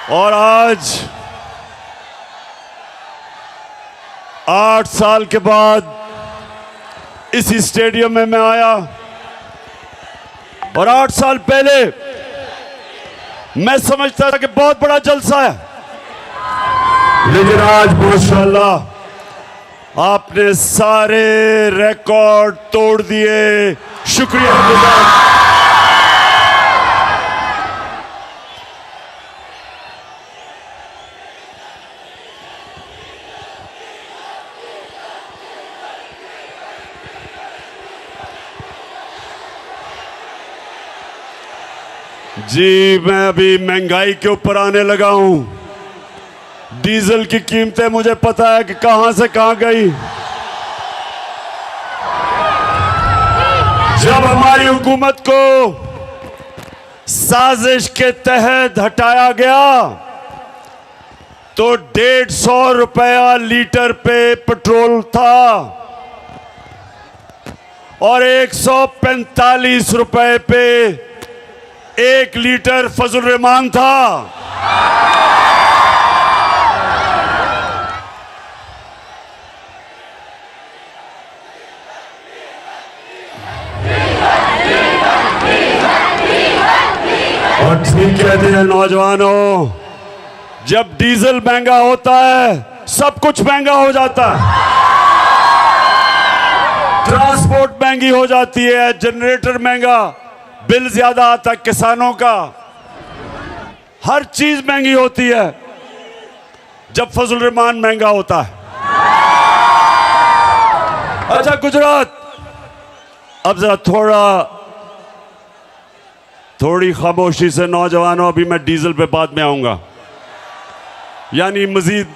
और आज 8 साल के बाद इसी स्टेडियम में मैं आया और 8 साल पहले मैं समझता था कि बहुत बड़ा जलसा है, लेकिन आज माशाल्लाह आपने सारे रिकॉर्ड तोड़ दिए। शुक्रिया। जी, मैं अभी महंगाई के ऊपर आने लगा हूं। डीजल की कीमतें मुझे पता है कि कहां से कहां गई। जब हमारी हुकूमत को साजिश के तहत हटाया गया तो 150 रुपया लीटर पे पेट्रोल था और 145 रुपए पे 1 लीटर फजल रहमान था। और ठीक कहते हैं नौजवानों, जब डीजल महंगा होता है सब कुछ महंगा हो जाता है। ट्रांसपोर्ट महंगी हो जाती है, जनरेटर महंगा, बिल ज्यादा आता है किसानों का, हर चीज महंगी होती है जब फजल रहमान महंगा होता है। अच्छा गुजरात, अब जरा थोड़ी खामोशी से नौजवानों, अभी मैं डीजल पे बाद में आऊंगा, यानी मजीद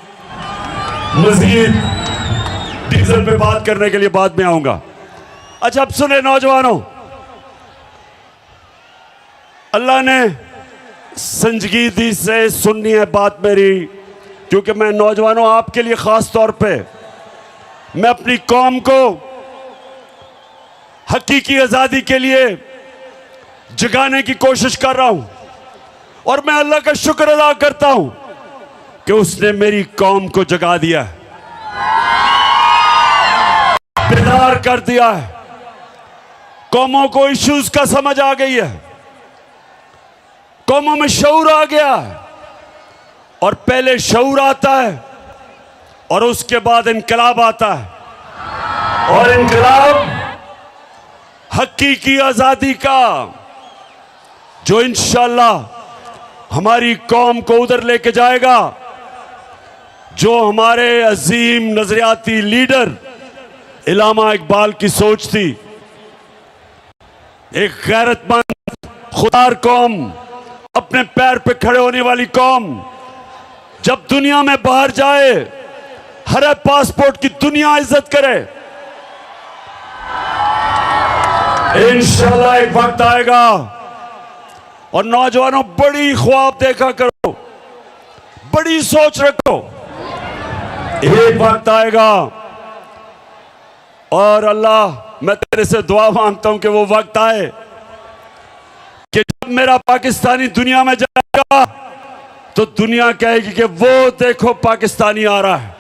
डीजल पे बात करने के लिए बाद में आऊंगा। अच्छा अब सुने नौजवानों, अल्लाह ने संजीदगी से सुननी है बात मेरी, क्योंकि मैं नौजवानों आपके लिए खास तौर पे मैं अपनी कौम को हकीकी आज़ादी के लिए जगाने की कोशिश कर रहा हूं और मैं अल्लाह का शुक्र अदा करता हूं कि उसने मेरी कौम को जगा दिया है, बेदार कर दिया है। कौमों को इश्यूज का समझ आ गई है, कौमों में शऊर आ गया है और पहले शऊर आता है और उसके बाद इनकलाब आता है और इनकलाब हकीकी आजादी का, जो इंशाअल्लाह हमारी कौम को उधर लेके जाएगा जो हमारे अजीम नजरियाती लीडर इल्लामा इकबाल की सोच थी। एक गैरतमंद खुदार कौम, अपने पैर पे खड़े होने वाली कौम, जब दुनिया में बाहर जाए हर पासपोर्ट की दुनिया इज्जत करे। इंशाल्लाह एक वक्त आएगा और नौजवानों बड़ी ख्वाब देखा करो, बड़ी सोच रखो। एक वक्त आएगा और अल्लाह मैं तेरे से दुआ मांगता हूं कि वो वक्त आए कि जब मेरा पाकिस्तानी दुनिया में जाएगा तो दुनिया कहेगी कि वो देखो पाकिस्तानी आ रहा है।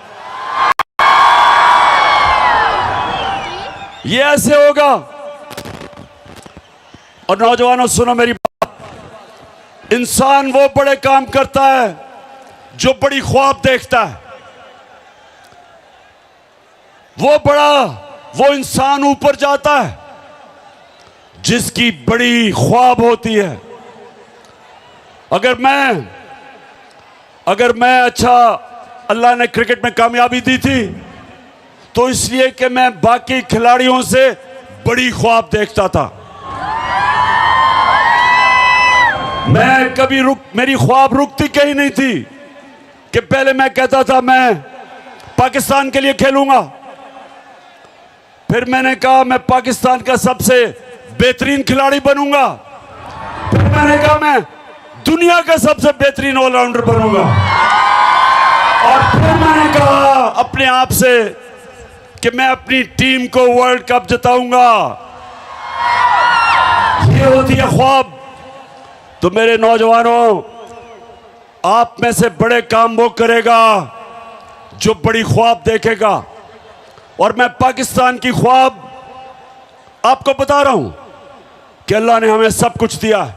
ये ऐसे होगा। और नौजवानों सुनो मेरी बात, इंसान वो बड़े काम करता है जो बड़ी ख्वाब देखता है। वो इंसान ऊपर जाता है जिसकी बड़ी ख्वाब होती है। अगर मैं अच्छा, अल्लाह ने क्रिकेट में कामयाबी दी थी तो इसलिए कि मैं बाकी खिलाड़ियों से बड़ी ख्वाब देखता था। मैं कभी मेरी ख्वाब रुकती कहीं नहीं थी कि पहले मैं कहता था मैं पाकिस्तान के लिए खेलूंगा, फिर मैंने कहा मैं पाकिस्तान का सबसे बेहतरीन खिलाड़ी बनूंगा, फिर मैंने कहा मैं दुनिया का सबसे बेहतरीन ऑलराउंडर बनूंगा, और फिर मैंने कहा अपने आप से कि मैं अपनी टीम को वर्ल्ड कप जिताऊंगा। ये होती है ख्वाब। तो मेरे नौजवानों, आप में से बड़े काम वो करेगा जो बड़ी ख्वाब देखेगा। और मैं पाकिस्तान की ख्वाब आपको बता रहा हूं कि अल्लाह ने हमें सब कुछ दिया है।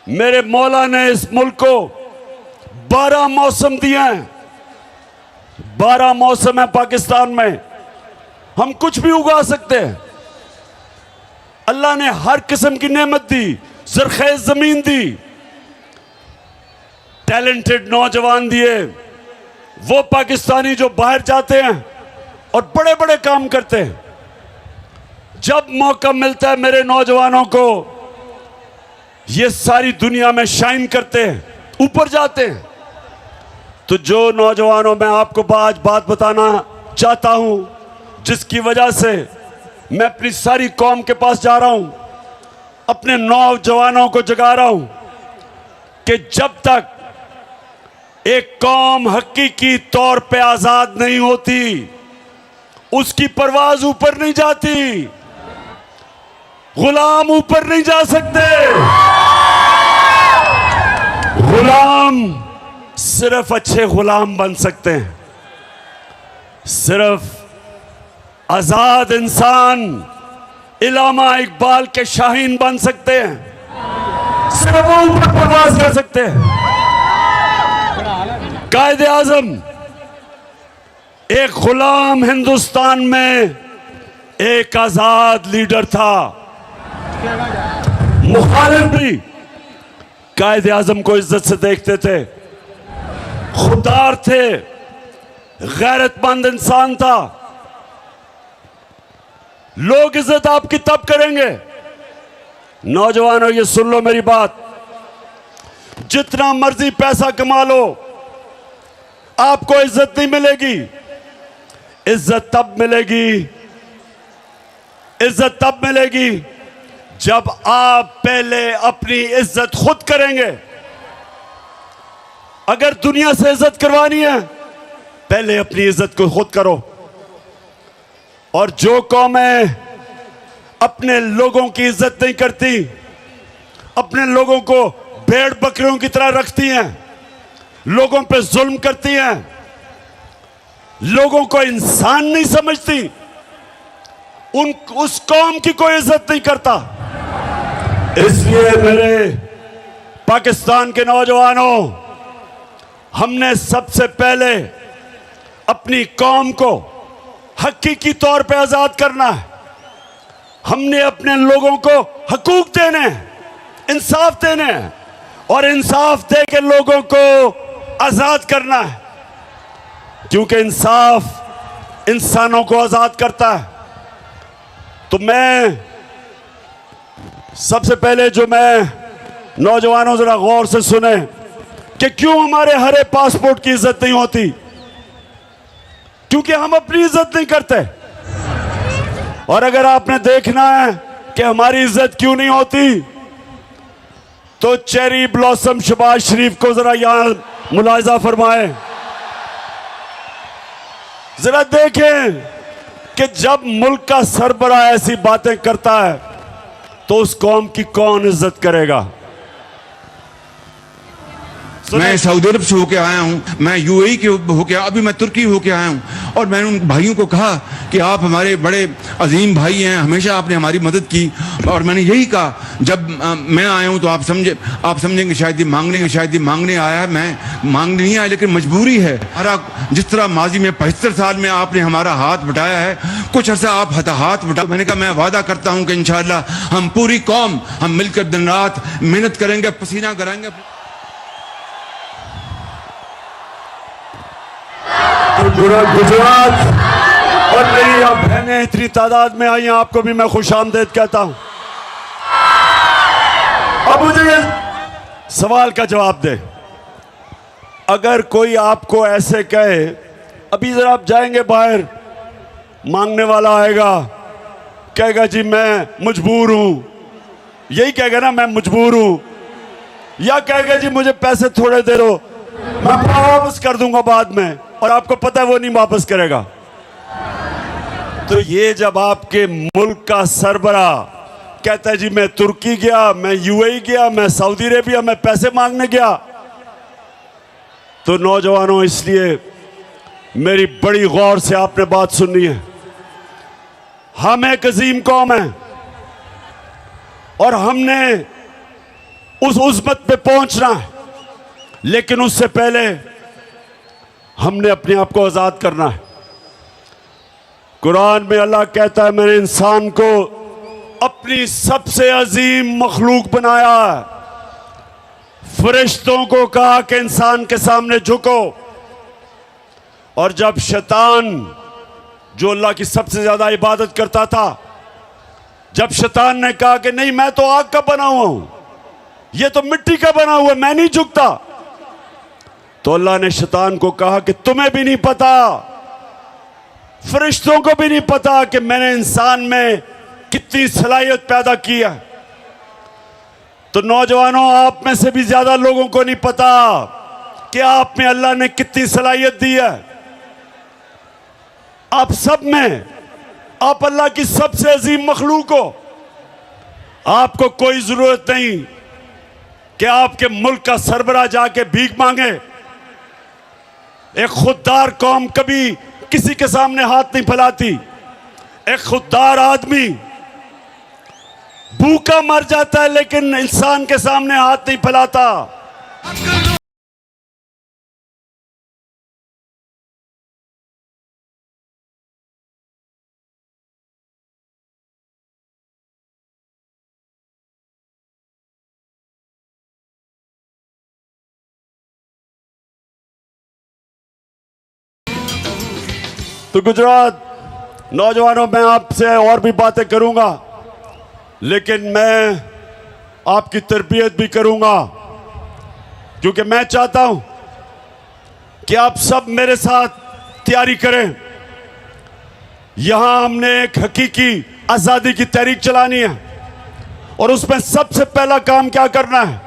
मेरे मौला ने इस मुल्क को 12 मौसम दिए हैं। 12 मौसम है पाकिस्तान में, हम कुछ भी उगा सकते हैं। अल्लाह ने हर किस्म की नेमत दी, ज़रख़ेज़ ज़मीन दी, टैलेंटेड नौजवान दिए। वो पाकिस्तानी जो बाहर जाते हैं और बड़े बड़े काम करते हैं, जब मौका मिलता है मेरे नौजवानों को, ये सारी दुनिया में शाइन करते हैं, ऊपर जाते हैं। तो जो नौजवानों, मैं आपको आज बात बताना चाहता हूं जिसकी वजह से मैं अपनी सारी कौम के पास जा रहा हूं, अपने नौजवानों को जगा रहा हूं कि जब तक एक कौम हकीकी तौर पे आजाद नहीं होती, उसकी परवाज ऊपर नहीं जाती। गुलाम ऊपर नहीं जा सकते। गुलाम सिर्फ अच्छे गुलाम बन सकते हैं, सिर्फ आजाद इंसान इलामा इकबाल के शाहीन बन सकते हैं, सिर्फ वो ऊपर परवाज कर सकते हैं। कायदे आजम एक गुलाम हिंदुस्तान में एक आजाद लीडर था। मुखालिफ भी कायदे आजम को इज्जत से देखते थे, खुददार थे, गैरतमंद इंसान था। लोग इज्जत आपकी तब करेंगे, नौजवानों ये सुन लो मेरी बात, जितना मर्जी पैसा कमा लो आपको इज्जत नहीं मिलेगी। इज्जत तब मिलेगी जब आप पहले अपनी इज्जत खुद करेंगे। अगर दुनिया से इज्जत करवानी है, पहले अपनी इज्जत को खुद करो। और जो कौमें अपने लोगों की इज्जत नहीं करती, अपने लोगों को भेड़ बकरियों की तरह रखती हैं, लोगों पे जुल्म करती हैं, लोगों को इंसान नहीं समझती, उस कौम की कोई इज्जत नहीं करता। इसलिए मेरे पाकिस्तान के नौजवानों, हमने सबसे पहले अपनी कौम को हकीकी तौर पे आजाद करना है। हमने अपने लोगों को हकूक देने हैं, इंसाफ देने हैं, और इंसाफ दे के लोगों को आजाद करना है, क्योंकि इंसाफ इंसानों को आजाद करता है। तो मैं सबसे पहले जो मैं नौजवानों जरा गौर से सुने कि क्यों हमारे हरे पासपोर्ट की इज्जत नहीं होती, क्योंकि हम अपनी इज्जत नहीं करते। और अगर आपने देखना है कि हमारी इज्जत क्यों नहीं होती, तो चेरी ब्लॉसम शहबाज शरीफ को जरा यहां मुलाहिजा फरमाएं। जरा देखें कि जब मुल्क का सरबराह ऐसी बातें करता है तो उस कौम की कौन इज्जत करेगा। मैं सऊदी अरब से होके आया हूँ, मैं यूएई के होके, अभी मैं तुर्की होके आया हूँ। और मैंने उन भाइयों को कहा कि आप हमारे बड़े अजीम भाई हैं, हमेशा आपने हमारी मदद की। और मैंने यही कहा, जब मैं आया हूँ तो आप समझेंगे शायद ये मांगने आया है। मैं मांगने नहीं आया, लेकिन मजबूरी है। जिस तरह माजी में 75 साल में आपने हमारा हाथ बटाया है, कुछ अर्सा आप हाथ बटा। मैंने कहा मैं वादा करता हूँ कि इंशाअल्लाह हम पूरी कौम हम मिलकर दिन रात मेहनत करेंगे, पसीना कराएंगे। पूरा गुजरात और मेरी अब बहनें इतनी तादाद में आई हैं, आपको भी मैं खुश आमदेद कहता हूं। अब मुझे सवाल का जवाब दे। अगर कोई आपको ऐसे कहे, अभी जरा आप जाएंगे बाहर, मांगने वाला आएगा, कहेगा जी मैं मजबूर हूं, यही कहेगा ना, मैं मजबूर हूं, या कहेगा जी मुझे पैसे थोड़े दे दो, मैं वापस कर दूंगा बाद में, और आपको पता है वो नहीं वापस करेगा। तो ये जब आपके मुल्क का सरबरा कहता है जी मैं तुर्की गया, मैं यूएई गया, मैं सऊदी अरेबिया, मैं पैसे मांगने गया, तो नौजवानों, इसलिए मेरी बड़ी गौर से आपने बात सुननी है। हम एक अजीम कौम है और हमने उस उज़्मत पे पहुंचना है, लेकिन उससे पहले हमने अपने आप को आज़ाद करना है। कुरान में अल्लाह कहता है, मैंने इंसान को अपनी सबसे अजीम मखलूक बनाया है। फरिश्तों को कहा कि इंसान के सामने झुको, और जब शैतान, जो अल्लाह की सबसे ज्यादा इबादत करता था, जब शैतान ने कहा कि नहीं, मैं तो आग का बना हुआ हूं, ये तो मिट्टी का बना हुआ है, मैं नहीं झुकता, तो अल्लाह ने शैतान को कहा कि तुम्हें भी नहीं पता, फरिश्तों को भी नहीं पता कि मैंने इंसान में कितनी सलाहियत पैदा की है। तो नौजवानों, आप में से भी ज्यादा लोगों को नहीं पता कि आप में अल्लाह ने कितनी सलाहियत दी है। आप सब में, आप अल्लाह की सबसे अजीम मखलूक हो। आपको कोई जरूरत नहीं कि आपके मुल्क का सरबराह जाके भीख मांगे। एक खुददार कौम कभी किसी के सामने हाथ नहीं फैलाती। एक खुददार आदमी भूखा मर जाता है, लेकिन इंसान के सामने हाथ नहीं फैलाता। तो गुजरात नौजवानों, मैं आपसे और भी बातें करूंगा, लेकिन मैं आपकी तरबियत भी करूंगा, क्योंकि मैं चाहता हूं कि आप सब मेरे साथ तैयारी करें। यहां हमने एक हकीकी आज़ादी की तहरीक चलानी है, और उसमें सबसे पहला काम क्या करना है?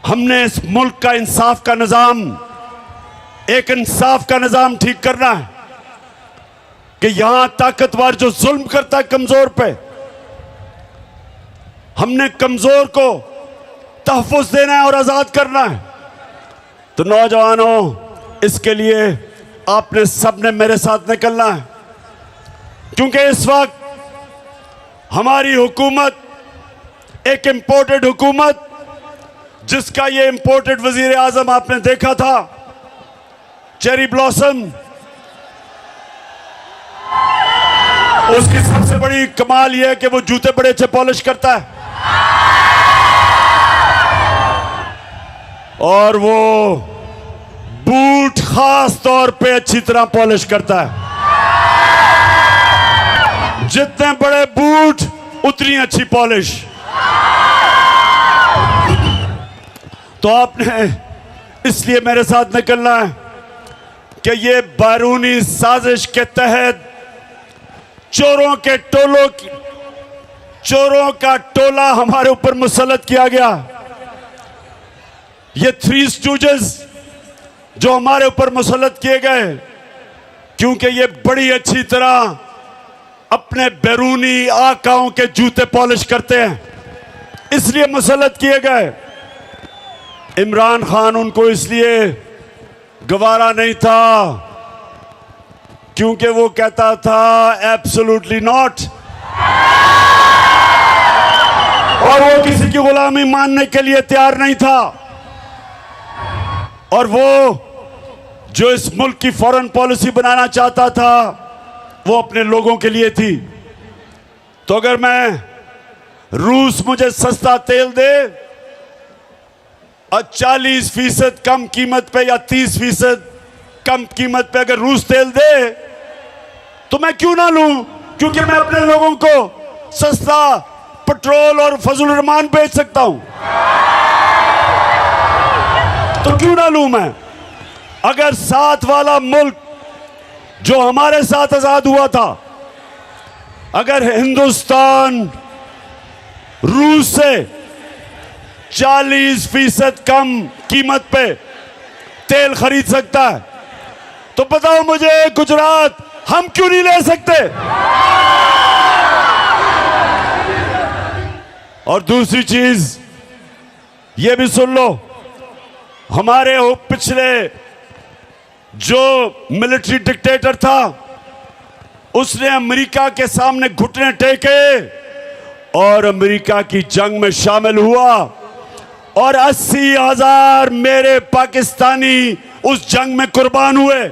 हमने इस मुल्क का इंसाफ का निज़ाम, एक इंसाफ का निज़ाम ठीक करना है कि यहां ताकतवर जो जुल्म करता है कमजोर पे, हमने कमजोर को तहफ़्फ़ुज़ देना है और आज़ाद करना है। तो नौजवानों, इसके लिए आपने सबने मेरे साथ निकलना है, क्योंकि इस वक्त हमारी हुकूमत एक इंपोर्टेड हुकूमत, जिसका ये इंपोर्टेड वजीर आज़म आपने देखा था, चेरी ब्लॉसम, उसकी सबसे बड़ी कमाल यह है कि वो जूते बड़े अच्छे पॉलिश करता है, और वो बूट खास तौर पे अच्छी तरह पॉलिश करता है। जितने बड़े बूट उतनी अच्छी पॉलिश। तो आपने इसलिए मेरे साथ निकलना है कि ये बैरूनी साजिश के तहत चोरों का टोला हमारे ऊपर मुसल्लत किया गया। ये थ्री स्टूजेस जो हमारे ऊपर मुसल्लत किए गए, क्योंकि ये बड़ी अच्छी तरह अपने बैरूनी आकाओं के जूते पॉलिश करते हैं, इसलिए मुसल्लत किए गए। इमरान खान उनको इसलिए गवारा नहीं था क्योंकि वो कहता था एब्सोल्युटली नॉट, और वो किसी की गुलामी मानने के लिए तैयार नहीं था। और वो जो इस मुल्क की फॉरेन पॉलिसी बनाना चाहता था, वो अपने लोगों के लिए थी। तो अगर मैं, रूस मुझे सस्ता तेल दे और 40% कम कीमत पे या 30% कम कीमत पे अगर रूस तेल दे, तो मैं क्यों ना लूं? क्योंकि मैं अपने लोगों को सस्ता पेट्रोल और फजल रहमान बेच सकता हूं, तो क्यों ना लूं मैं? अगर साथ वाला मुल्क जो हमारे साथ आजाद हुआ था, अगर हिंदुस्तान रूस से 40% कम कीमत पे तेल खरीद सकता है, तो बताओ मुझे गुजरात, हम क्यों नहीं ले सकते? और दूसरी चीज ये भी सुन लो हमारे पिछले जो मिलिट्री डिक्टेटर था उसने अमेरिका के सामने घुटने टेके और अमेरिका की जंग में शामिल हुआ और 80,000 मेरे पाकिस्तानी उस जंग में कुर्बान हुए,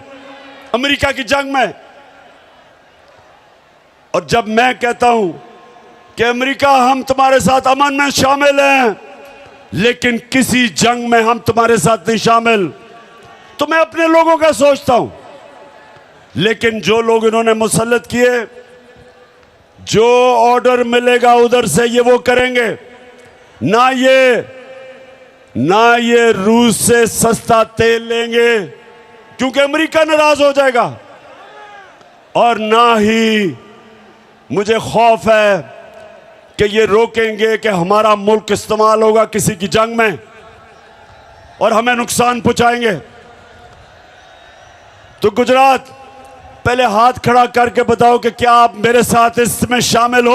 अमेरिका की जंग में। और जब मैं कहता हूं कि अमेरिका हम तुम्हारे साथ अमन में शामिल हैं लेकिन किसी जंग में हम तुम्हारे साथ नहीं शामिल, तो मैं अपने लोगों का सोचता हूं। लेकिन जो लोग इन्होंने मुसल्लत किए, जो ऑर्डर मिलेगा उधर से ये वो करेंगे। ना ये रूस से सस्ता तेल लेंगे क्योंकि अमेरिका नाराज हो जाएगा, और ना ही मुझे खौफ है कि ये रोकेंगे कि हमारा मुल्क इस्तेमाल होगा किसी की जंग में और हमें नुकसान पहुंचाएंगे। तो गुजरात, पहले हाथ खड़ा करके बताओ कि क्या आप मेरे साथ इसमें शामिल हो?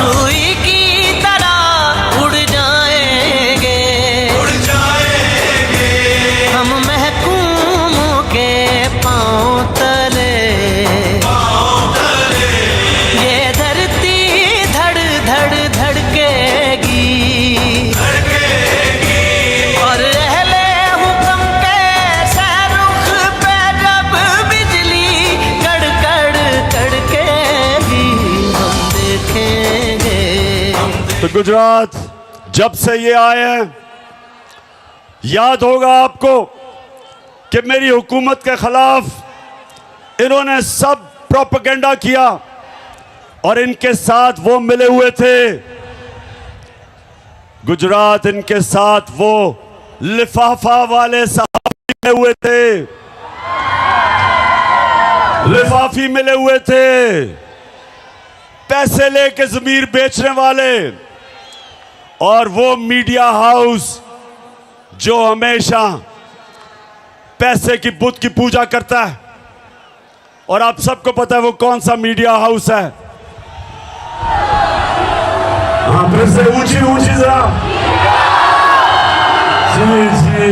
रूई की तरह उड़ जाएंगे हम महकूमों के पांव तले। ये धरती धड़ धड़ धड़केगी और अहले हुक्म के शाहरुख पे जब बिजली कड़कड़ कड़केगी हम देखेंगे। तो गुजरात जब से ये आए हैं, याद होगा आपको कि मेरी हुकूमत के खिलाफ इन्होंने सब प्रोपेगेंडा किया और इनके साथ वो मिले हुए थे। गुजरात, इनके साथ वो लिफाफा वाले साहब मिले हुए थे, लिफाफी मिले हुए थे, पैसे लेके जमीर बेचने वाले, और वो मीडिया हाउस जो हमेशा पैसे की बुत की पूजा करता है। और आप सबको पता है वो कौन सा मीडिया हाउस है। हाँ, फिर से ऊंची ऊंची जरा। जी जी,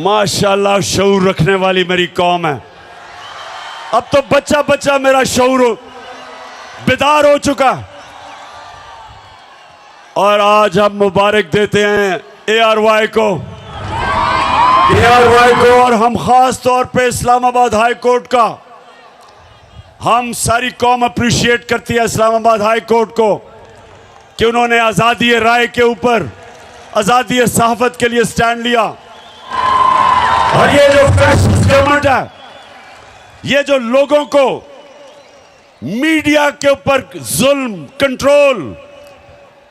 माशाल्लाह, शऊर रखने वाली मेरी कौम है। अब तो बच्चा बच्चा मेरा शऊर बेदार हो चुका। और आज हम मुबारक देते हैं ARY को, और हम खास तौर पे इस्लामाबाद हाई कोर्ट का, हम सारी कौम अप्रिशिएट करती है इस्लामाबाद हाई कोर्ट को कि उन्होंने आज़ादी राय के ऊपर, आज़ादी सहाफत के लिए स्टैंड लिया। और ये जो फैसिस्ट गवर्नमेंट है, ये जो लोगों को मीडिया के ऊपर जुल्म, कंट्रोल,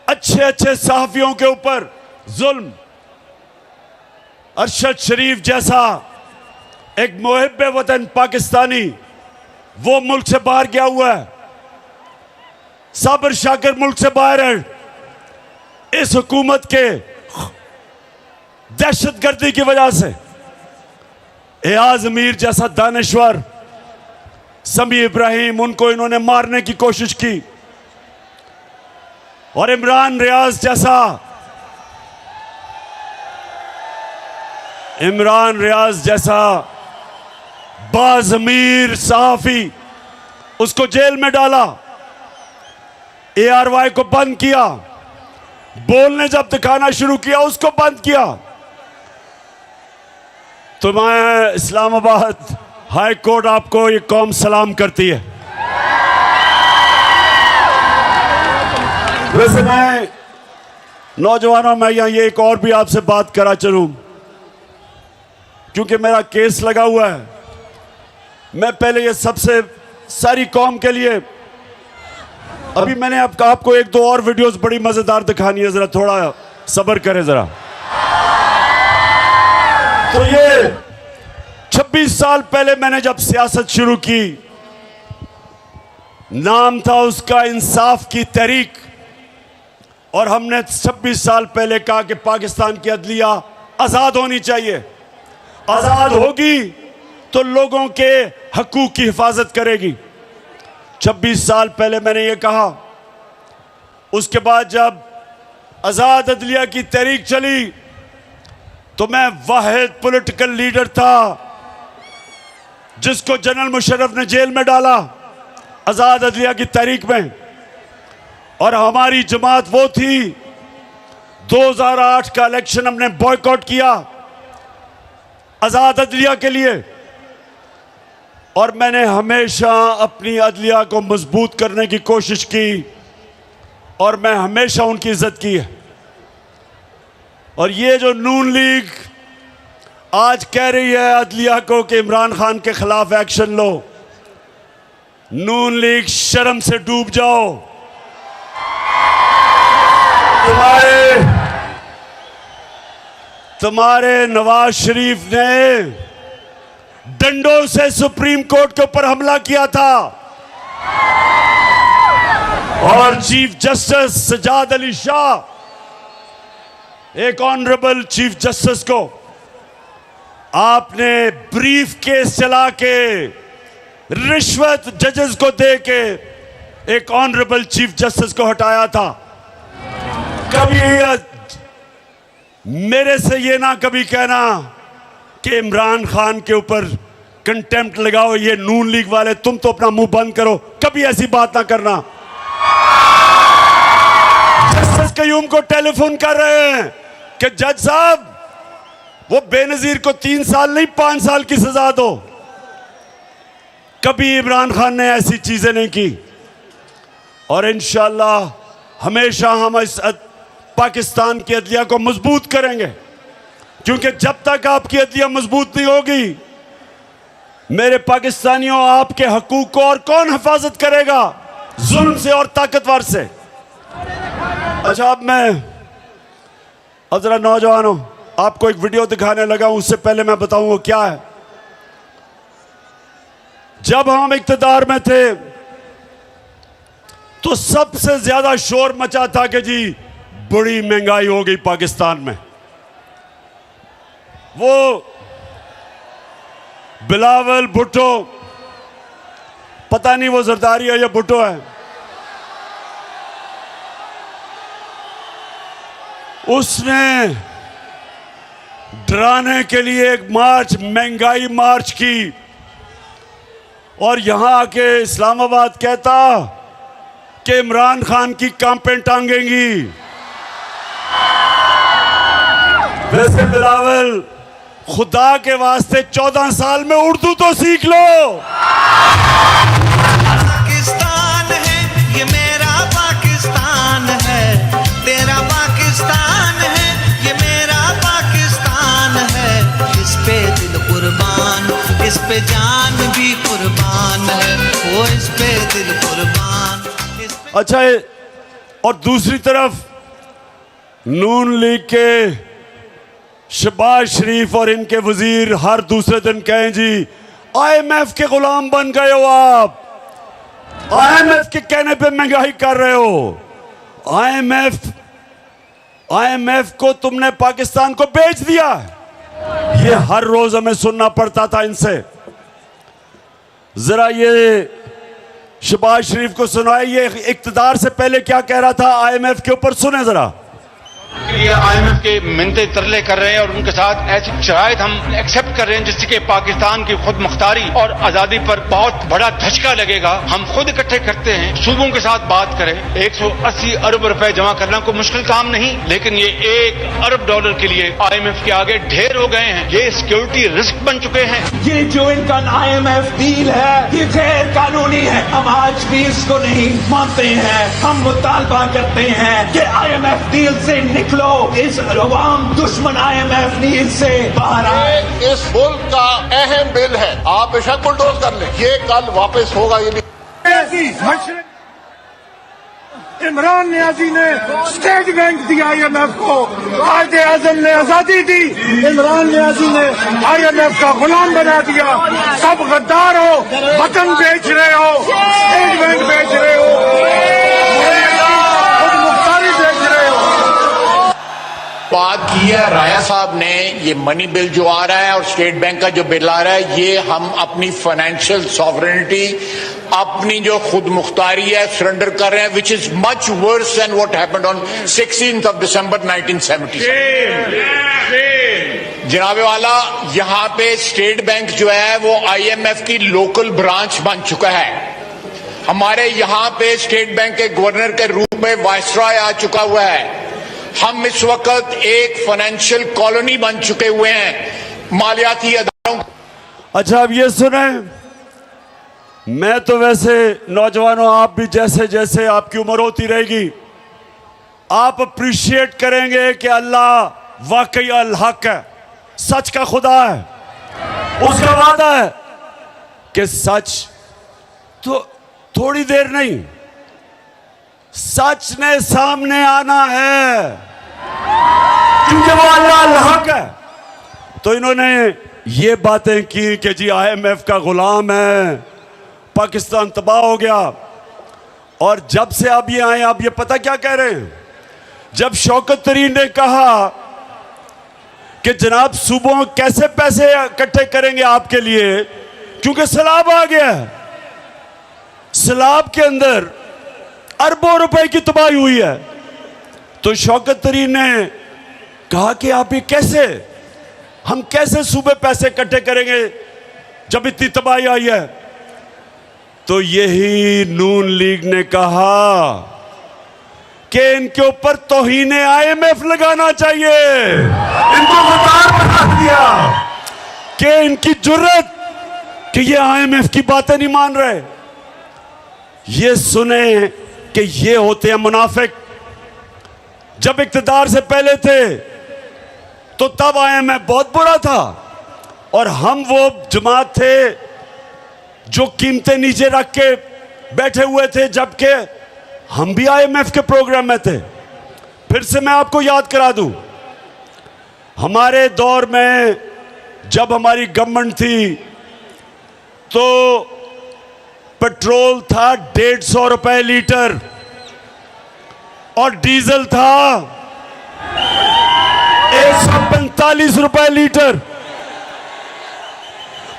अच्छे अच्छे सहाफियों के ऊपर जुल्म, अरशद शरीफ जैसा एक मुहिब्बे वतन पाकिस्तानी वो मुल्क से बाहर गया हुआ है, साबिर शाकिर मुल्क से बाहर है इस हुकूमत के दहशतगर्दी की वजह से। एयाज मीर जैसा दानिश्वर, समी इब्राहिम, उनको इन्होंने मारने की कोशिश की। और इमरान रियाज जैसा बाज़मीर सहाफी, उसको जेल में डाला, ARY को बंद किया, बोलने जब दिखाना शुरू किया उसको बंद किया। तो मैं इस्लामाबाद हाई कोर्ट आपको ये कौम सलाम करती है। वैसे मैं नौजवानों में यहाँ ये एक और भी आपसे बात करा चलूं, क्योंकि मेरा केस लगा हुआ है। मैं पहले ये सबसे सारी कौम के लिए, अभी मैंने आपको एक दो और वीडियोस बड़ी मजेदार दिखानी है, जरा थोड़ा सब्र करें जरा। तो ये 26 साल पहले मैंने जब सियासत शुरू की, नाम था उसका इंसाफ की तहरीक, और हमने 26 साल पहले कहा कि पाकिस्तान की अदलिया आज़ाद होनी चाहिए। आज़ाद होगी तो लोगों के हकूक की हिफाजत करेगी, 26 साल पहले मैंने ये कहा। उसके बाद जब आज़ाद अदलिया की तहरीक चली तो मैं वाहिद पॉलिटिकल लीडर था जिसको जनरल मुशर्रफ ने जेल में डाला आज़ाद अदलिया की तहरीक में। और हमारी जमात वो थी, 2008 का इलेक्शन हमने बॉयकॉट किया आज़ाद अदलिया के लिए। और मैंने हमेशा अपनी अदलिया को मजबूत करने की कोशिश की और मैं हमेशा उनकी इज्जत की है। और ये जो नून लीग आज कह रही है अदलिया को कि इमरान खान के खिलाफ एक्शन लो, नून लीग शर्म से डूब जाओ। तुम्हारे नवाज शरीफ ने डंडों से सुप्रीम कोर्ट के ऊपर हमला किया था और चीफ जस्टिस सजाद अली शाह, एक ऑनरेबल चीफ जस्टिस को आपने ब्रीफ केस चला के रिश्वत जजेस को दे के एक ऑनरेबल चीफ जस्टिस को हटाया था। कभी मेरे से ये ना कभी कहना कि इमरान खान के ऊपर कंटेम्प्ट लगाओ, ये नून लीग वाले, तुम तो अपना मुंह बंद करो, कभी ऐसी बात ना करना। जस्टिस कयूम को टेलीफोन कर रहे हैं कि जज साहब वो बेनजीर को 3 साल नहीं 5 साल की सजा दो। कभी इमरान खान ने ऐसी चीजें नहीं की। और इंशाअल्लाह हमेशा हम इस पाकिस्तान की अदलिया को मजबूत करेंगे, क्योंकि जब तक आपकी अदलिया मजबूत नहीं होगी मेरे पाकिस्तानियों, आपके हकूक को और कौन हिफाजत करेगा? जुल्म से और ताकतवर से। अच्छा, अब जरा नौजवानों, आपको एक वीडियो दिखाने लगा हूं, उससे पहले मैं बताऊंगा क्या है। जब हम इक्तदार में थे तो सबसे ज्यादा शोर मचा था कि जी बड़ी महंगाई हो गई पाकिस्तान में। वो बिलावल भुट्टो, पता नहीं वो जरदारी है या भुट्टो है, उसने डराने के लिए एक मार्च, महंगाई मार्च की, और यहां आके इस्लामाबाद कहता कि इमरान खान की कांपें टांगेंगी। वैसे बिलावल, खुदा के वास्ते 14 साल में उर्दू तो सीख लो। पाकिस्तान है ये मेरा पाकिस्तान है, तेरा पाकिस्तान है ये मेरा पाकिस्तान है। इस पे दिल कुर्बान, इस पे जान भी कुर्बान है, वो इस पे दिल कुर्बान। अच्छा, और दूसरी तरफ नून लीग के शहबाज शरीफ और इनके वजीर हर दूसरे दिन कहें जी IMF के गुलाम बन गए हो आप, IMF के कहने पे महंगाई कर रहे हो। IMF को तुमने पाकिस्तान को बेच दिया। ये हर रोज हमें सुनना पड़ता था इनसे। जरा ये शहबाज शरीफ को सुनाए, ये इक्तदार से पहले क्या कह रहा था IMF के ऊपर, सुने जरा। ये IMF के मिन्नते तरले कर रहे हैं और उनके साथ ऐसी शराइत हम एक्सेप्ट कर रहे हैं जिससे कि पाकिस्तान की खुद मुख्तारी और आजादी पर बहुत बड़ा धचका लगेगा। हम खुद इकट्ठे करते हैं, सूबों के साथ बात करें। 180 अरब रुपए जमा करना कोई मुश्किल काम नहीं, लेकिन ये $1 अरब के लिए IMF के आगे ढेर हो गए हैं। ये सिक्योरिटी रिस्क बन चुके हैं। ये जो इनका IMF डील है ये गैर कानूनी है। हम आज भी इसको नहीं मानते हैं। हम मुतालबा करते हैं कि IMF डील से निकलो, इस अवाम दुश्मन IMF डील से बाहर आए। इस मुल्क का अहम बिल है, आप बेशक बुलडोज कर लें, ये कल वापस होगा। ये इमरान नियाजी ने स्टेट बैंक दिया IMF को, कायदे आज़म ने आजादी दी, इमरान नियाजी ने IMF का गुलाम बना दिया। सब गद्दार हो, वतन बेच रहे हो, स्टेट बैंक बेच रहे हो, खुद मुख्तारी बेच रहे हो। बात की है राया साहब ने, ये मनी बिल जो आ रहा है और स्टेट बैंक का जो बिल आ रहा है, ये हम अपनी फाइनेंशियल सॉवरेनिटी अपनी जो खुद मुख्तारी है सरेंडर कर रहे हैं, which is much worse than what happened on 16th of December 1970। जनाबे वाला, यहाँ पे स्टेट बैंक जो है वो IMF की लोकल ब्रांच बन चुका है। हमारे यहाँ पे स्टेट बैंक के गवर्नर के रूप में वायसरॉय आ चुका हुआ है। हम इस वक्त एक फाइनेंशियल कॉलोनी बन चुके हुए हैं मालियाती अदारों। अच्छा, अब ये सुने, मैं तो वैसे नौजवानों, आप भी जैसे जैसे आपकी उम्र होती रहेगी, आप अप्रिशिएट करेंगे कि अल्लाह वाकई अल हक है, सच का खुदा है। उसका वादा है कि सच तो थोड़ी देर नहीं, सच ने सामने आना है, क्योंकि वो अल्लाह अल हक है। तो इन्होंने ये बातें की कि जी IMF का गुलाम है, पाकिस्तान तबाह हो गया। और जब से अब ये आए, आप ये पता क्या कह रहे हैं? जब शौकत तरीन ने कहा कि जनाब सूबों कैसे पैसे इकट्ठे करेंगे आपके लिए, क्योंकि सैलाब आ गया है, सैलाब के अंदर अरबों रुपए की तबाही हुई है, तो शौकत तरीन ने कहा कि आप ये कैसे, हम कैसे सूबे पैसे इकट्ठे करेंगे जब इतनी तबाही आई है? तो यही नून लीग ने कहा कि इनके ऊपर तौहीने IMF लगाना चाहिए। इनको गद्दार बना दिया कि इनकी जुर्रत कि ये IMF की बातें नहीं मान रहे। ये सुने कि ये होते हैं मुनाफिक। जब इक्तदार से पहले थे तो तब IMF बहुत बुरा था, और हम वो जमात थे जो कीमतें नीचे रख के बैठे हुए थे, जबकि हम भी IMF के प्रोग्राम में थे। फिर से मैं आपको याद करा दूं, हमारे दौर में जब हमारी गवर्नमेंट थी तो पेट्रोल था 150 रुपए लीटर और डीजल था 145 रुपए लीटर।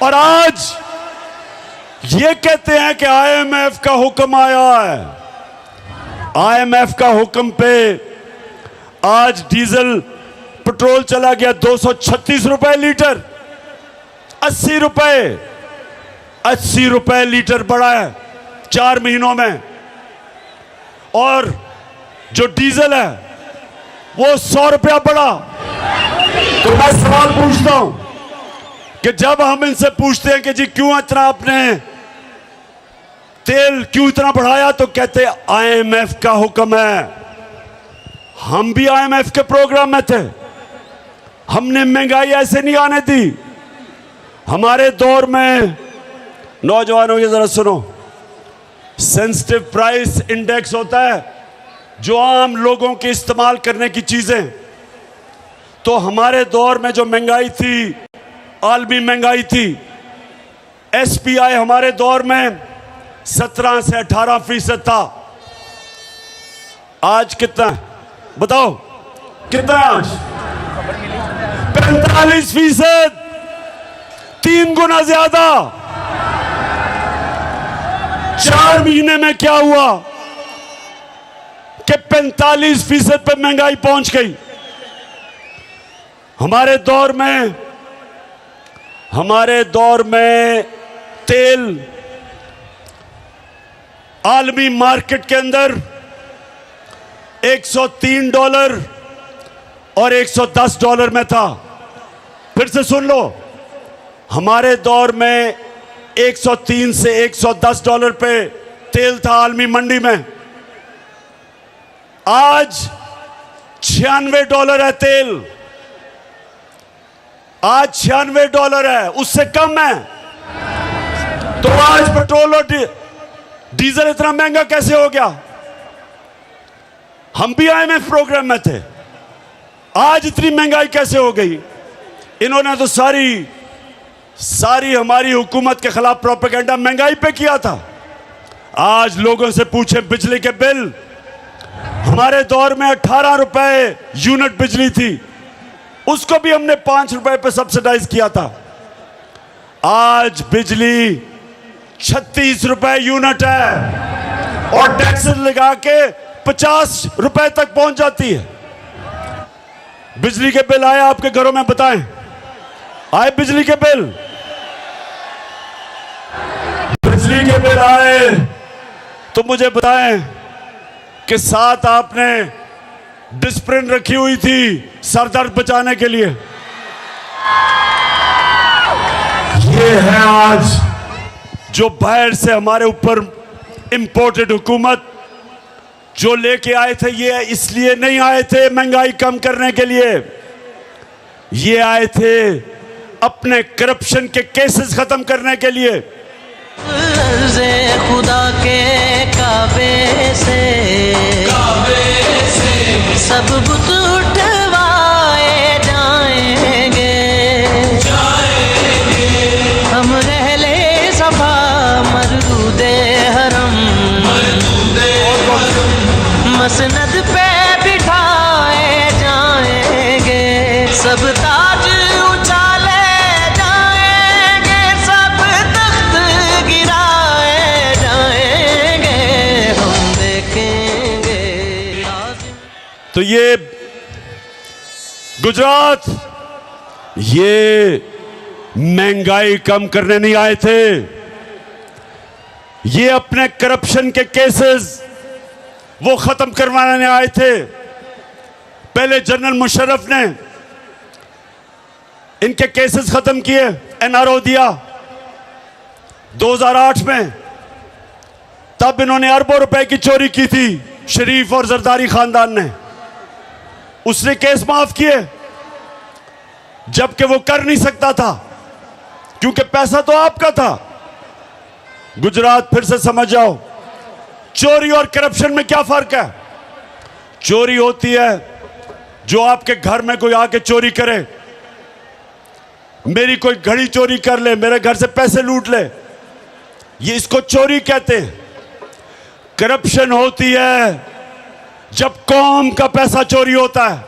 और आज ये कहते हैं कि IMF का हुक्म आया है। IMF का हुक्म पे आज डीजल पेट्रोल चला गया 236 रुपए लीटर, 80 रुपए लीटर बढ़ा है 4 महीनों में। और जो डीजल है वो 100 रुपया बढ़ा। तो मैं सवाल पूछता हूं कि जब हम इनसे पूछते हैं कि जी क्यों इतना आपने तेल क्यों इतना बढ़ाया, तो कहते IMF का हुक्म है। हम भी IMF के प्रोग्राम में थे, हमने महंगाई ऐसे नहीं आने दी। हमारे दौर में, नौजवानों ये जरा सुनो, सेंसिटिव प्राइस इंडेक्स होता है जो आम लोगों के इस्तेमाल करने की चीजें। तो हमारे दौर में जो महंगाई थी, आलमी महंगाई थी, SPI हमारे दौर में 17 से 18% था। आज कितना है बताओ, कितना है आज? 45%, 3 गुना ज्यादा। 4 महीने में क्या हुआ कि 45% पे महंगाई पहुंच गई। हमारे दौर में तेल आलमी मार्केट के अंदर $103 और $110 में था। फिर से सुन लो, हमारे दौर में 103 से $110 पे तेल था आलमी मंडी में। आज $96 है तेल, आज $96 है, उससे कम है। तो आज पेट्रोल और डीजल इतना महंगा कैसे हो गया? हम भी IMF प्रोग्राम में थे, आज इतनी महंगाई कैसे हो गई? इन्होंने तो सारी हमारी हुकूमत के खिलाफ प्रोपेगेंडा महंगाई पे किया था। आज लोगों से पूछे बिजली के बिल, हमारे दौर में 18 रुपए यूनिट बिजली थी, उसको भी हमने 5 रुपए पे सब्सिडाइज किया था। आज बिजली 36 रुपए यूनिट है और टैक्स लगा के 50 रुपए तक पहुंच जाती है। बिजली के बिल आए आपके घरों में? बताएं, आए बिजली के बिल? बिजली के बिल आए तो मुझे बताएं कि साथ आपने डिस्प्रिन रखी हुई थी सर दर्द बचाने के लिए। ये है आज जो बाहर से हमारे ऊपर इंपोर्टेड हुकूमत जो लेके आए थे। ये इसलिए नहीं आए थे महंगाई कम करने के लिए, ये आए थे अपने करप्शन के केसेस खत्म करने के लिए। अर्ज़े खुदा के काबे से सब बुत उठवाए जाएंगे, हम रहले सफा मरदूदे हरम मसनद पे बिठाए जाएंगे, सब ताज उछाले जाएंगे, सब तख्त गिराए जाएंगे, हम देखेंगे। तो ये गुजरात, ये महंगाई कम करने नहीं आए थे, ये अपने करप्शन के केसेस वो खत्म करवाने आए थे। पहले जनरल मुशर्रफ ने इनके केसेस खत्म किए, एनआरओ दिया 2008 में। तब इन्होंने अरबों रुपए की चोरी की थी शरीफ और जरदारी खानदान ने, उसने केस माफ किए जबकि वो कर नहीं सकता था क्योंकि पैसा तो आपका था। गुजरात फिर से समझ जाओ, चोरी और करप्शन में क्या फर्क है? चोरी होती है जो आपके घर में कोई आके चोरी करे, मेरी कोई घड़ी चोरी कर ले, मेरे घर से पैसे लूट ले, ये इसको चोरी कहते हैं। करप्शन होती है जब कौम का पैसा चोरी होता है,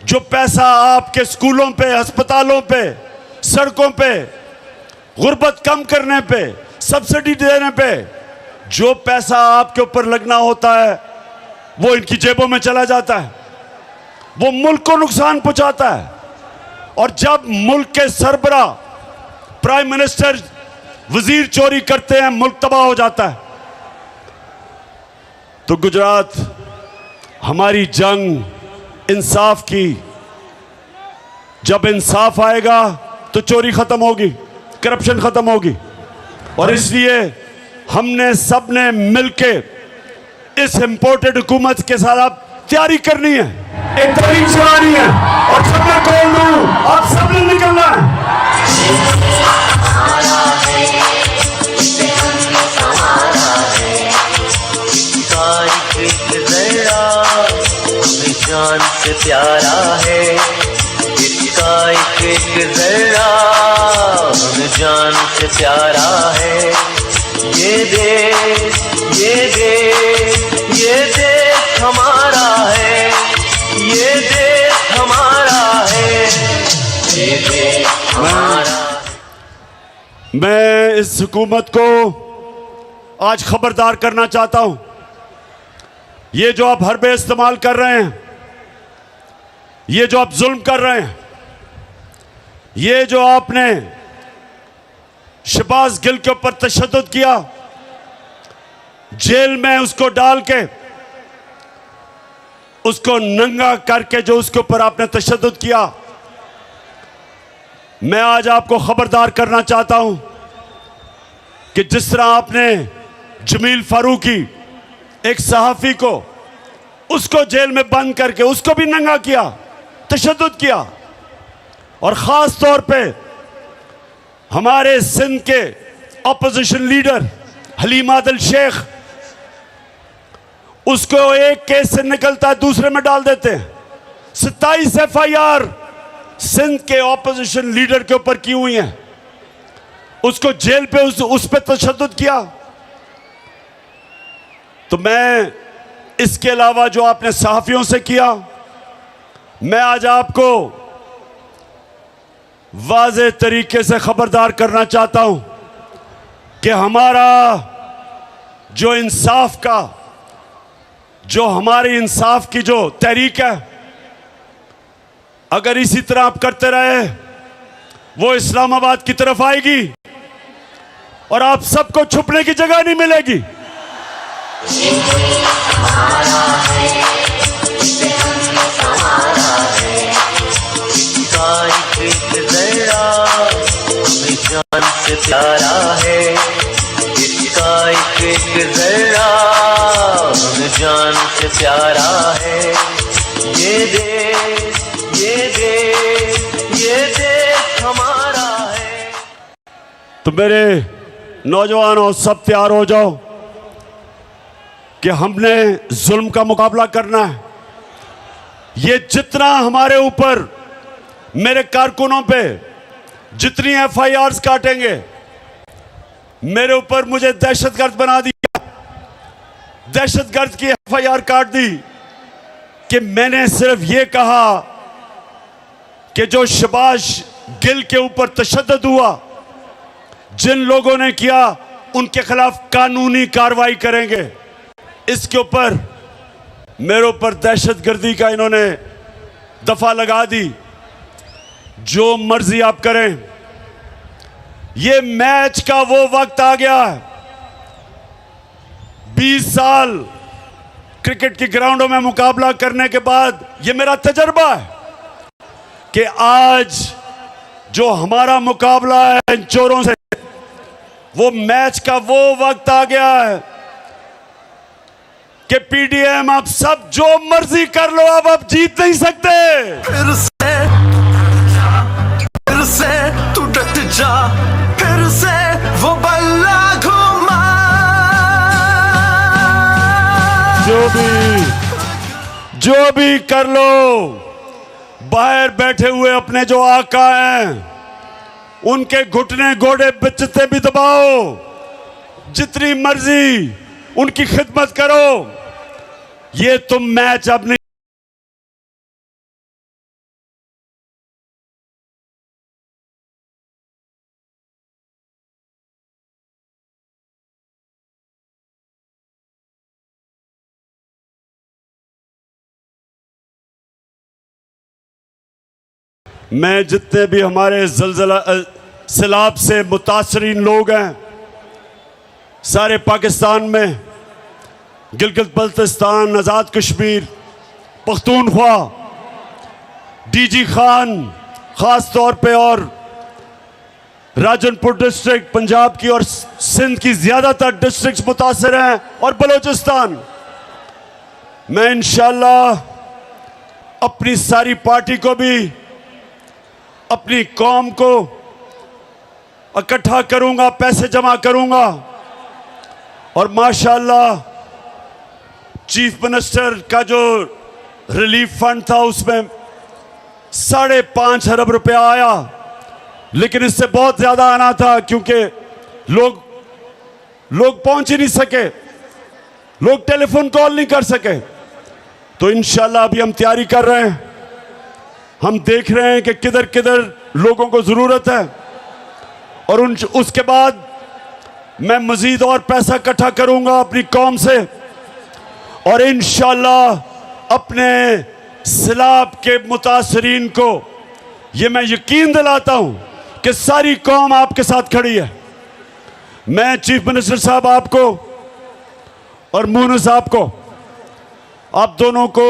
जो पैसा आपके स्कूलों पे, अस्पतालों पे, सड़कों पे, गुर्बत कम करने पे, सब्सिडी देने पे जो पैसा आपके ऊपर लगना होता है वो इनकी जेबों में चला जाता है, वो मुल्क को नुकसान पहुंचाता है। और जब मुल्क के सरबरा, प्राइम मिनिस्टर, वजीर चोरी करते हैं, मुल्क तबाह हो जाता है। तो गुजरात, हमारी जंग इंसाफ की, जब इंसाफ आएगा तो चोरी खत्म होगी, करप्शन खत्म होगी। और इसलिए हमने सबने मिलके इस इंपोर्टेड हुकूमत के साथ अब तैयारी करनी है, एक तरीक चलानी है और जब मैं कॉल दूं आप सबने निकलना है। जान से प्यारा है इसका एक जरा, जान से प्यारा है ये देश, ये देश, ये देश हमारा है, ये देश हमारा है, ये देश हमारा। मैं इस हुकूमत को आज खबरदार करना चाहता हूं, ये जो आप हरबे इस्तेमाल कर रहे हैं, ये जो आप जुल्म कर रहे हैं, ये जो आपने शहबाज गिल के ऊपर तशद्दुद किया, जेल में उसको डाल के, उसको नंगा करके जो उसके ऊपर आपने तशद्दुद किया, मैं आज आपको खबरदार करना चाहता हूं कि जिस तरह आपने जमील फारूकी, एक सहाफी को, उसको जेल में बंद करके उसको भी नंगा किया, तशद्दुद किया, और खास तौर पे हमारे सिंध के ऑपोजिशन लीडर हलीम आदिल शेख, उसको एक केस से निकलता है दूसरे में डाल देते हैं। 27 FIR सिंध के ऑपोजिशन लीडर के ऊपर की हुई हैं, उसको जेल पे उस पे तशद्दुद किया। तो मैं इसके अलावा जो आपने सहाफियों से किया, मैं आज आपको वाज़े तरीके से खबरदार करना चाहता हूं कि हमारा जो इंसाफ का, जो हमारी इंसाफ की जो तहरीक है, अगर इसी तरह आप करते रहे वो इस्लामाबाद की तरफ आएगी और आप सबको छुपने की जगह नहीं मिलेगी। जान से प्यारा है इसका एक जरा, जान से प्यारा है ये देश, ये देश, ये देश हमारा है। तो मेरे नौजवानों, सब तैयार हो जाओ कि हमने जुल्म का मुकाबला करना है। ये जितना हमारे ऊपर, मेरे कारकुनों पे जितनी FIRs काटेंगे, मेरे ऊपर मुझे दहशतगर्द बना दिया, दहशतगर्द की FIR काट दी कि मैंने सिर्फ ये कहा कि जो शबाश गिल के ऊपर तशद्दुद हुआ, जिन लोगों ने किया उनके खिलाफ कानूनी कार्रवाई करेंगे। इसके ऊपर मेरे ऊपर दहशतगर्दी का इन्होंने दफा लगा दी। जो मर्जी आप करें, ये मैच का वो वक्त आ गया है। 20 साल क्रिकेट की ग्राउंडों में मुकाबला करने के बाद ये मेरा तजर्बा है कि आज जो हमारा मुकाबला है इन चोरों से, वो मैच का वो वक्त आ गया है कि PDM आप सब जो मर्जी कर लो, अब आप जीत नहीं सकते। फिर से तू डट जा, फिर से वो बल्ला घुमा। जो भी कर लो, बाहर बैठे हुए अपने जो आका हैं उनके घुटने घोड़े बेचते भी दबाओ, जितनी मर्जी उनकी खिदमत करो। ये तुम मैच अब नहीं, मैं जितने भी हमारे ज़लज़ला सैलाब से मुतासरीन लोग हैं, सारे पाकिस्तान में, गिलगित बल्तिस्तान, आज़ाद कश्मीर, पख्तूनख्वा, DG खान ख़ास तौर पे, और राजनपुर डिस्ट्रिक्ट पंजाब की और सिंध की ज़्यादातर डिस्ट्रिक्ट मुतासर हैं, और बलोचिस्तान। मैं इंशाअल्लाह अपनी सारी पार्टी को भी, अपनी कौम को इकट्ठा करूंगा, पैसे जमा करूंगा, और माशाअल्लाह चीफ मिनिस्टर का जो रिलीफ फंड था उसमें 5.5 अरब रुपया आया, लेकिन इससे बहुत ज्यादा आना था क्योंकि लोग पहुंच ही नहीं सके, लोग टेलीफोन कॉल नहीं कर सके। तो इंशाअल्लाह अभी हम तैयारी कर रहे हैं, हम देख रहे हैं कि किधर किधर लोगों को ज़रूरत है, और उसके बाद मैं मज़ीद और पैसा इकट्ठा करूंगा अपनी कौम से, और इंशाअल्लाह अपने सैलाब के मुतासरीन को ये मैं यकीन दिलाता हूं कि सारी कौम आपके साथ खड़ी है। मैं चीफ मिनिस्टर साहब आपको और मून साहब को, आप दोनों को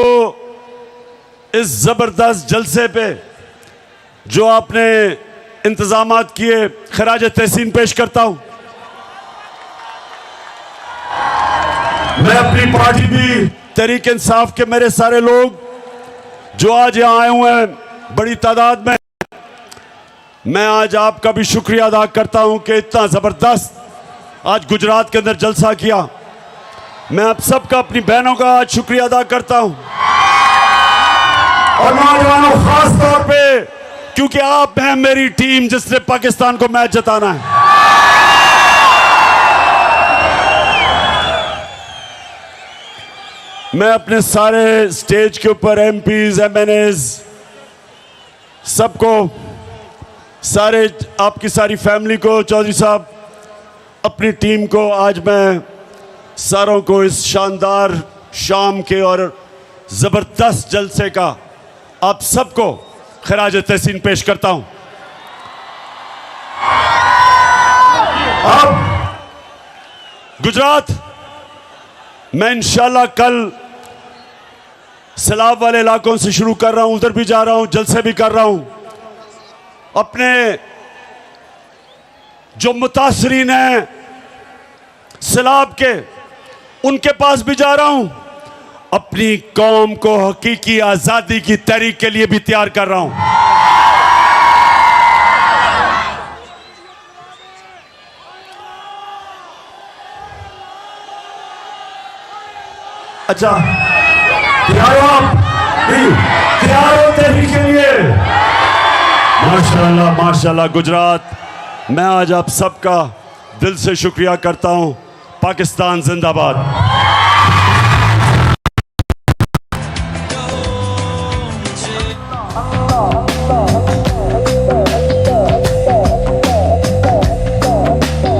इस ज़बरदस्त जलसे पे जो आपने इंतज़ामात किए, खराज तहसीन पेश करता हूं। मैं अपनी पार्टी भी, तहरीक इंसाफ के मेरे सारे लोग जो आज यहाँ आए हुए हैं बड़ी तादाद में, मैं आज आपका भी शुक्रिया अदा करता हूं कि इतना ज़बरदस्त आज गुजरात के अंदर जलसा किया। मैं आप सबका, अपनी बहनों का आज शुक्रिया अदा करता हूं, और नौजवानों खास तौर पे, क्योंकि आप हैं मेरी टीम जिसने पाकिस्तान को मैच जिताना है। मैं अपने सारे स्टेज के ऊपर MPs, MNAs सबको, सारे आपकी सारी फैमिली को, चौधरी साहब अपनी टीम को आज मैं सारों को इस शानदार शाम के और ज़बरदस्त जलसे का आप सबको खराज तहसीन पेश करता हूं। अब गुजरात मैं इंशाल्लाह कल सैलाब वाले इलाकों से शुरू कर रहा हूं, उधर भी जा रहा हूं, जलसे भी कर रहा हूं। अपने जो मुतासरीन हैं सैलाब के, उनके पास भी जा रहा हूं। अपनी कौम को हकीकी आजादी की तहरीक के लिए भी तैयार कर रहा हूं। अच्छा, तैयार हो आप? तैयार हो तहरीक के लिए? माशाल्लाह माशाल्लाह। गुजरात, मैं आज आप सबका दिल से शुक्रिया करता हूं। पाकिस्तान जिंदाबाद।